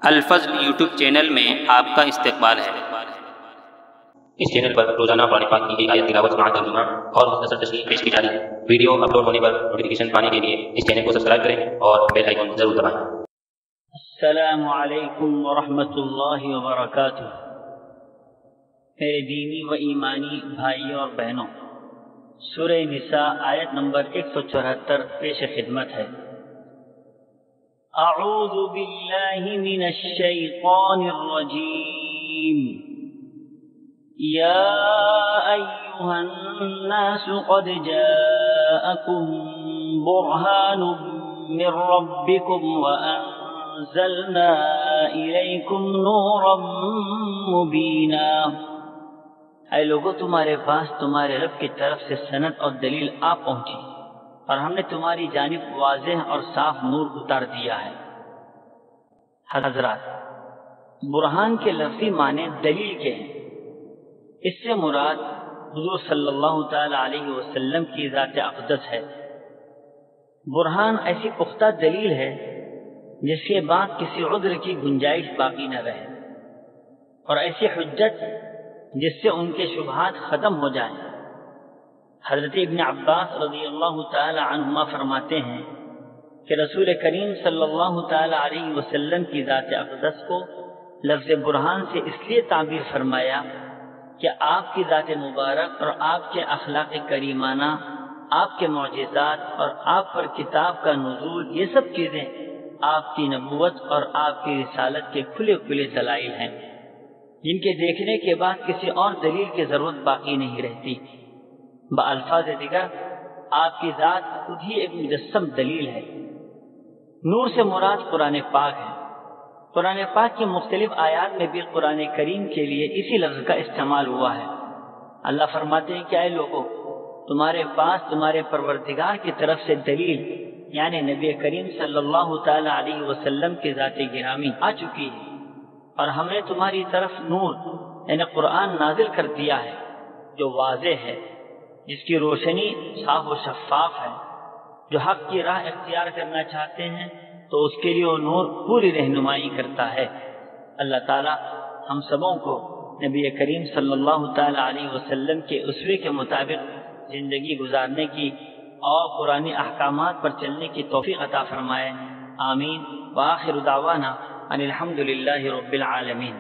الفضل YouTube channel میں آپ کا استقبال ہے۔ اس چینل پر روزانہ قرآن پاک کی ایک آیت تلاوت سماعت ترجمہ اور مختصر تشریح پیش کی جا رہی ہے۔ ویڈیو اپلوڈ ہونے پر نوٹیفیکیشن پانے کے لیے اس چینل کو سبسکرائب کریں اور بیل آئیکن ضرور دبائیں۔ السلام علیکم ورحمۃ اللہ وبرکاتہ۔ میرے دینی و ایمانی بھائیوں اور بہنوں، سورہ نساء آیت نمبر 174 پیش خدمت ہے۔ اعوذ باللہ من الشیطان الرجیم۔ یا ایہا الناس قد جاءکم برہان من ربکم وانزلنا الیکم نورا مبینا۔ اے لوگو، تمہارے پاس تمہارے رب کی طرف سے سند اور دلیل آ پہنچی اور ہم نے تمہاری جانب واضح اور صاف نور اتار دیا ہے۔ حضرات، برہان کے لفظی معنی دلیل کے ہیں۔ اس سے مراد حضور صلی اللہ تعالی علیہ وسلم کی ذات اقدس ہے۔ برہان ایسی پختہ دلیل ہے جس کے بعد کسی عذر کی گنجائش باقی نہ رہے، اور ایسی حجت جس سے ان کے شبہات ختم ہو جائیں۔ حضرت ابن عباس رضی اللہ تعالی عنہما فرماتے ہیں کہ رسول کریم صلی اللہ تعالی علیہ وسلم کی ذات اقدس کو لفظ برہان سے اس لیے تعبیر فرمایا کہ آپ کی ذات مبارک اور آپ کے اخلاق کریمانہ، آپ کے معجزات اور آپ پر کتاب کا نزول، یہ سب چیزیں آپ کی نبوت اور آپ کی رسالت کے کھلے کھلے دلائل ہیں، جن کے دیکھنے کے بعد کسی اور دلیل کی ضرورت باقی نہیں رہتی۔ بالفاظ دیگر، آپ کی ذات خود ہی ایک مجسم دلیل ہے۔ نور سے مراد قرآن پاک ہے۔ قرآن پاک کی مختلف آیات میں بھی قرآن کریم کے لیے اسی لفظ کا استعمال ہوا ہے۔ اللہ فرماتے ہیں کہ اے لوگو، تمہارے پاس تمہارے پروردگار کی طرف سے دلیل یعنی نبی کریم صلی اللہ تعالی علیہ وسلم کی ذات گرامی آ چکی ہے، اور ہم نے تمہاری طرف نور یعنی قرآن نازل کر دیا ہے جو واضح ہے، جس کی روشنی صاف و شفاف ہے۔ جو حق کی راہ اختیار کرنا چاہتے ہیں تو اس کے لیے وہ نور پوری رہنمائی کرتا ہے۔ اللہ تعالی ہم سبوں کو نبی کریم صلی اللہ تعالی علیہ وسلم کے اسوے کے مطابق زندگی گزارنے کی اور قرآنی احکامات پر چلنے کی توفیق عطا فرمائے۔ آمین۔ وآخر دعوانا ان الحمد للہ رب العالمین۔